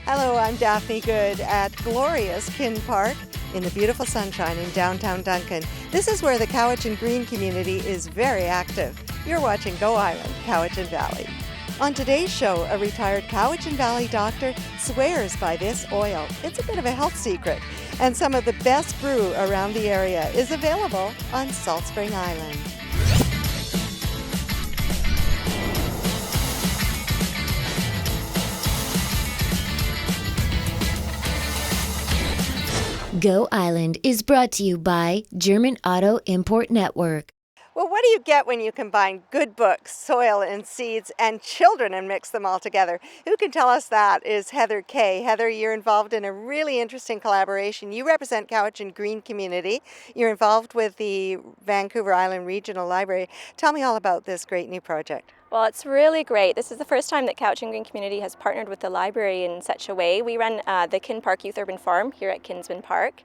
Hello, I'm Daphne Goode at glorious Kin Park in the beautiful sunshine in downtown Duncan. This is where the Cowichan Green community is very active. You're watching Go Island, Cowichan Valley. On today's show, a retired Cowichan Valley doctor swears by this oil. It's a bit of a health secret, and some of the best brew around the area is available on Salt Spring Island. Go Island is brought to you by German Auto Import Network. Well, what do you get when you combine good books, soil and seeds, and children and mix them all together? Who can tell us that is Heather Kay. Heather, you're involved in a really interesting collaboration. You represent Cowichan Green Community. You're involved with the Vancouver Island Regional Library. Tell me all about this great new project. Well, it's really great. This is the first time that Cowichan Green Community has partnered with the library in such a way. We run the Kin Park Youth Urban Farm here at Kinsman Park,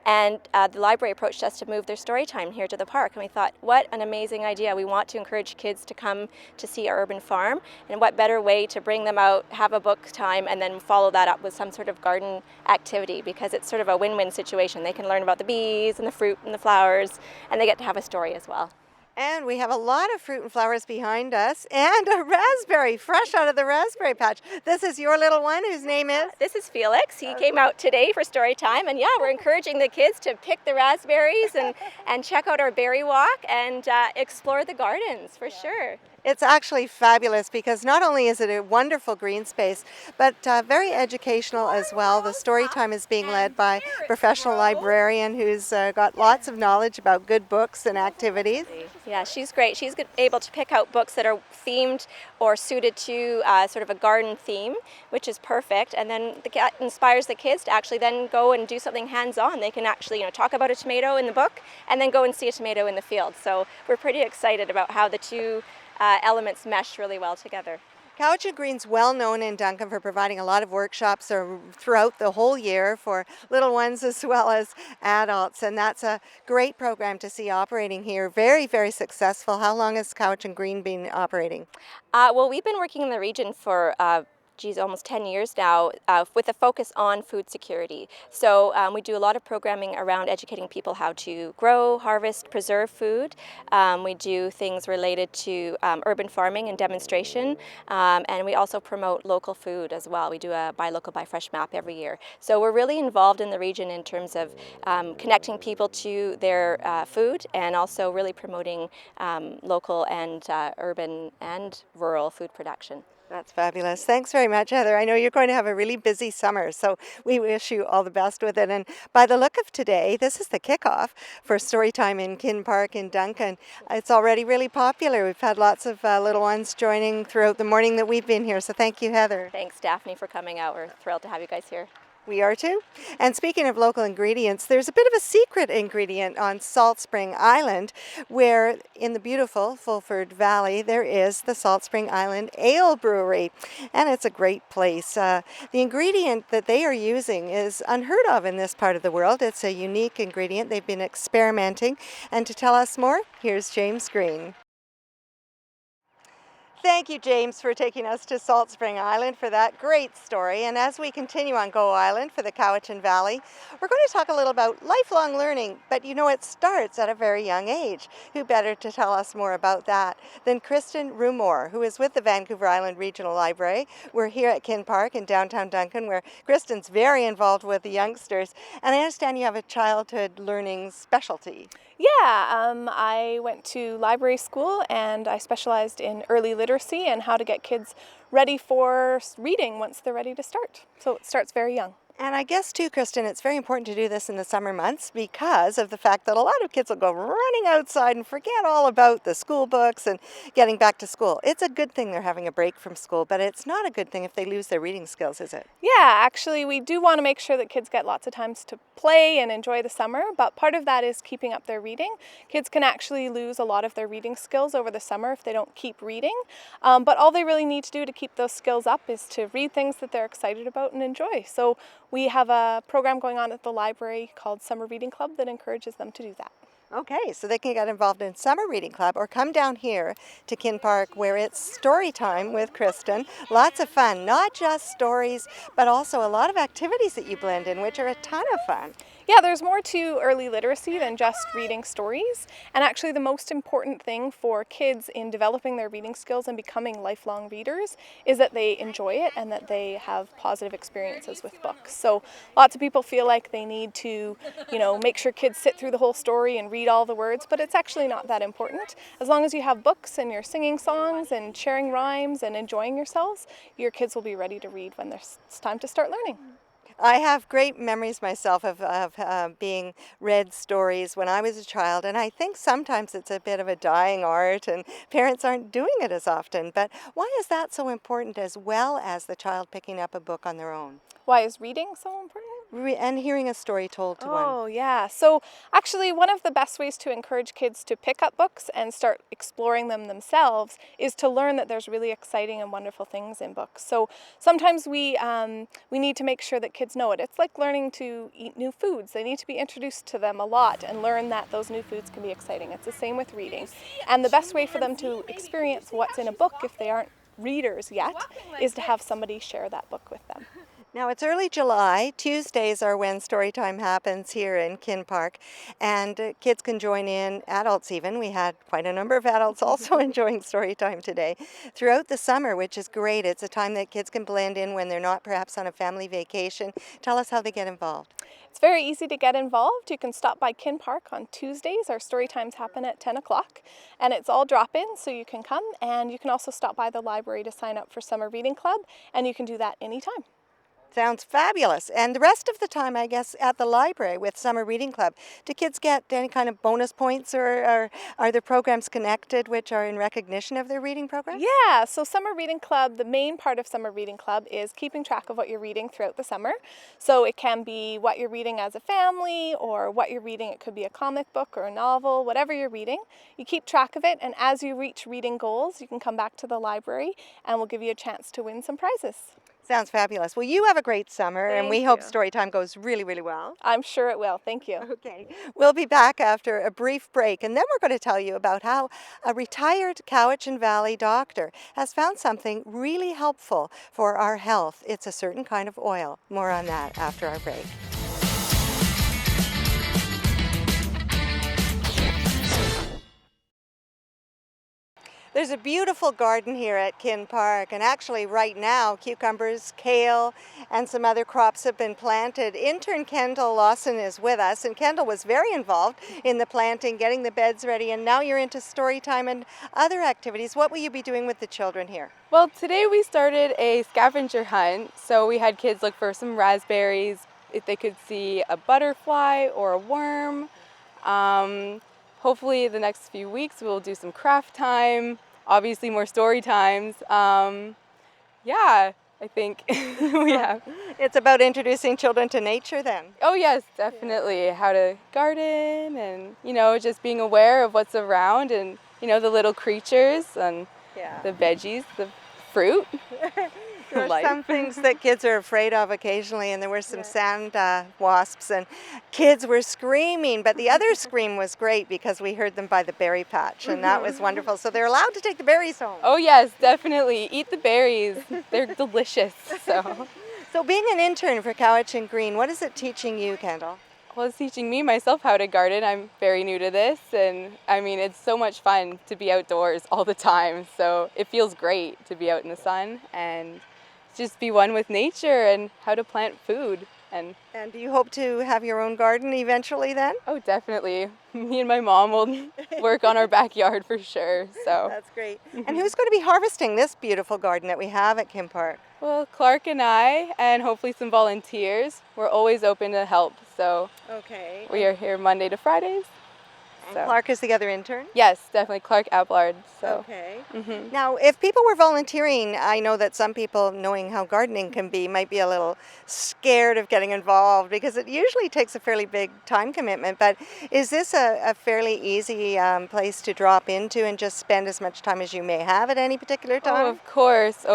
and the library approached us to move their story time here to the park, and we thought, what an amazing idea. We want to encourage kids to come to see our urban farm, and what better way to bring them out, have a book time, and then follow that up with some sort of garden activity, because it's sort of a win-win situation. They can learn about the bees and the fruit and the flowers, and they get to have a story as well. And we have a lot of fruit and flowers behind us, and a raspberry, fresh out of the raspberry patch. This is your little one, whose name is? This is Felix. He came out today for story time, and yeah, we're encouraging the kids to pick the raspberries and check out our berry walk and explore the gardens for sure. It's actually fabulous because not only is it a wonderful green space, but very educational as well. The story time is being led by a professional librarian who's got lots of knowledge about good books and activities. Yeah, she's great. She's able to pick out books that are themed or suited to sort of a garden theme, which is perfect. And then that inspires the kids to actually then go and do something hands-on. They can actually, talk about a tomato in the book and then go and see a tomato in the field. So we're pretty excited about how the two elements mesh really well together. Cowichan Green's well known in Duncan for providing a lot of workshops throughout the whole year for little ones as well as adults, and that's a great program to see operating here. Very, very successful. How long has Cowichan Green been operating? Well, we've been working in the region for almost 10 years now with a focus on food security. So we do a lot of programming around educating people how to grow, harvest, preserve food. We do things related to urban farming and demonstration, and we also promote local food as well. We do a Buy Local, Buy Fresh map every year. So we're really involved in the region in terms of connecting people to their food and also really promoting local and urban and rural food production. That's fabulous. Thanks very much, Heather. I know you're going to have a really busy summer, so we wish you all the best with it. And by the look of today, this is the kickoff for Storytime in Kin Park in Duncan. It's already really popular. We've had lots of little ones joining throughout the morning that we've been here, so thank you, Heather. Thanks, Daphne, for coming out. We're thrilled to have you guys here. We are too. And speaking of local ingredients, there's a bit of a secret ingredient on Salt Spring Island, where in the beautiful Fulford Valley, there is the Salt Spring Island Ale Brewery. And it's a great place. The ingredient that they are using is unheard of in this part of the world. It's a unique ingredient. They've been experimenting. And to tell us more, here's James Green. Thank you, James, for taking us to Salt Spring Island for that great story. And as we continue on Go Island for the Cowichan Valley, we're going to talk a little about lifelong learning, but it starts at a very young age. Who better to tell us more about that than Kristen Rumor, who is with the Vancouver Island Regional Library. We're here at Kin Park in downtown Duncan, where Kristen's very involved with the youngsters. And I understand you have a childhood learning specialty. Yeah, I went to library school and I specialized in early literacy and how to get kids ready for reading once they're ready to start. So it starts very young. And I guess too, Kristen, it's very important to do this in the summer months because of the fact that a lot of kids will go running outside and forget all about the school books and getting back to school. It's a good thing they're having a break from school, but it's not a good thing if they lose their reading skills, is it? Yeah, actually, we do want to make sure that kids get lots of times to play and enjoy the summer, but part of that is keeping up their reading. Kids can actually lose a lot of their reading skills over the summer if they don't keep reading, but all they really need to do to keep those skills up is to read things that they're excited about and enjoy. So we have a program going on at the library called Summer Reading Club that encourages them to do that. Okay, so they can get involved in Summer Reading Club or come down here to Kin Park where it's story time with Kristen. Lots of fun, not just stories, but also a lot of activities that you blend in, which are a ton of fun. Yeah, there's more to early literacy than just reading stories. And actually, the most important thing for kids in developing their reading skills and becoming lifelong readers is that they enjoy it and that they have positive experiences with books. So lots of people feel like they need to, make sure kids sit through the whole story and read all the words, but it's actually not that important. As long as you have books and you're singing songs and sharing rhymes and enjoying yourselves, your kids will be ready to read when it's time to start learning. I have great memories myself of being read stories when I was a child, and I think sometimes it's a bit of a dying art and parents aren't doing it as often. But why is that so important as well as the child picking up a book on their own? Why is reading so important? And hearing a story told to one. Oh, yeah. So actually, one of the best ways to encourage kids to pick up books and start exploring them themselves is to learn that there's really exciting and wonderful things in books. So sometimes we need to make sure that kids know it. It's like learning to eat new foods. They need to be introduced to them a lot and learn that those new foods can be exciting. It's the same with reading. And the best way for them to experience what's in a book, if they aren't readers yet, is to have somebody share that book with them. Now it's early July. Tuesdays are when Storytime happens here in Kin Park, and kids can join in, adults even. We had quite a number of adults also enjoying Storytime today. Throughout the summer, which is great, it's a time that kids can blend in when they're not perhaps on a family vacation. Tell us how they get involved. It's very easy to get involved. You can stop by Kin Park on Tuesdays. Our story times happen at 10 o'clock, and it's all drop-in, so you can come, and you can also stop by the library to sign up for Summer Reading Club, and you can do that anytime. Sounds fabulous. And the rest of the time, I guess, at the library with Summer Reading Club, do kids get any kind of bonus points, or are there programs connected which are in recognition of their reading program? Yeah, so Summer Reading Club, the main part of Summer Reading Club is keeping track of what you're reading throughout the summer. So it can be what you're reading as a family or what you're reading. It could be a comic book or a novel, whatever you're reading. You keep track of it, and as you reach reading goals, you can come back to the library and we'll give you a chance to win some prizes. Sounds fabulous. Well, you have a great summer, and we hope Storytime goes really, really well. I'm sure it will. Thank you. Okay. We'll be back after a brief break, and then we're going to tell you about how a retired Cowichan Valley doctor has found something really helpful for our health. It's a certain kind of oil. More on that after our break. There's a beautiful garden here at Kin Park, and actually right now cucumbers, kale, and some other crops have been planted. Intern Kendall Lawson is with us, and Kendall was very involved in the planting, getting the beds ready, and now you're into story time and other activities. What will you be doing with the children here? Well, today we started a scavenger hunt, so we had kids look for some raspberries, if they could see a butterfly or a worm. Hopefully the next few weeks we'll do some craft time, obviously more story times. Yeah, I think we have. It's about introducing children to nature then. Oh yes, definitely. How to garden and, just being aware of what's around and, the little creatures and the veggies, the fruit. There are some things that kids are afraid of occasionally, and there were some sand wasps, and kids were screaming, but the other scream was great because we heard them by the berry patch, and that was wonderful. So they're allowed to take the berries home. Oh yes, definitely. Eat the berries. They're delicious. So being an intern for Cowichan Green, what is it teaching you, Kendall? Well, it's teaching me myself how to garden. I'm very new to this, and it's so much fun to be outdoors all the time. So it feels great to be out in the sun and just be one with nature and how to plant food. And do you hope to have your own garden eventually then? Oh, definitely. Me and my mom will work on our backyard for sure. So that's great. And who's going to be harvesting this beautiful garden that we have at Kin Park? Well, Clark and I, and hopefully some volunteers. We're always open to help. So we are here Monday to Fridays. And Clark is the other intern? Yes, definitely. Clark Ablard. So. Okay. Now, if people were volunteering, I know that some people, knowing how gardening can be, might be a little scared of getting involved because it usually takes a fairly big time commitment. But is this a fairly easy place to drop into and just spend as much time as you may have at any particular time? Oh, of course.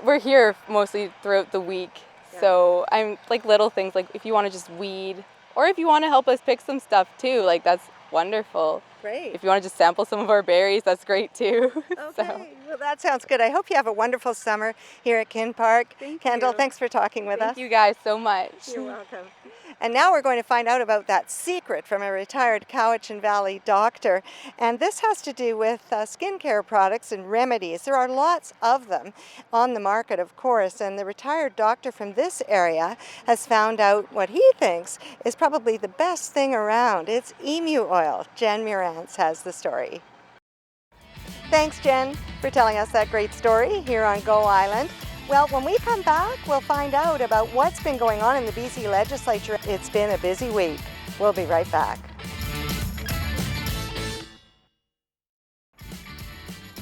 We're here mostly throughout the week. So I'm like little things like if you want to just weed Or if you want to help us pick some stuff too, like that's wonderful. Great. If you want to just sample some of our berries, that's great too. Okay, well that sounds good. I hope you have a wonderful summer here at Kin Park. Kendall, thanks for talking with us. Thank you guys so much. You're welcome. And now we're going to find out about that secret from a retired Cowichan Valley doctor. And this has to do with skincare products and remedies. There are lots of them on the market, of course. And the retired doctor from this area has found out what he thinks is probably the best thing around. It's emu oil. Jen Murantz has the story. Thanks, Jen, for telling us that great story here on Go Island. Well, when we come back, we'll find out about what's been going on in the BC legislature. It's been a busy week. We'll be right back.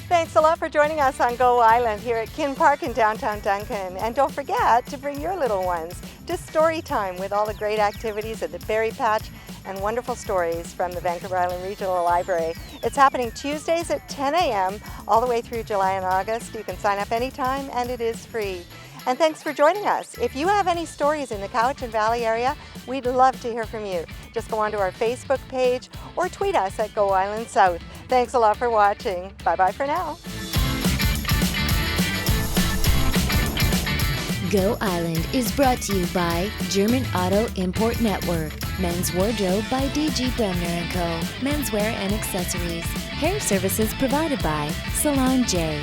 Thanks a lot for joining us on Go Island here at Kin Park in downtown Duncan. And don't forget to bring your little ones to Storytime with all the great activities at the Berry Patch and wonderful stories from the Vancouver Island Regional Library. It's happening Tuesdays at 10 a.m. all the way through July and August. You can sign up anytime and it is free. And thanks for joining us. If you have any stories in the Cowichan Valley area, we'd love to hear from you. Just go onto our Facebook page or tweet us at Go Island South. Thanks a lot for watching. Bye-bye for now. Go Island is brought to you by German Auto Import Network, Men's Wardrobe by DG Bremner & Co., Menswear and Accessories, Hair Services provided by Salon J,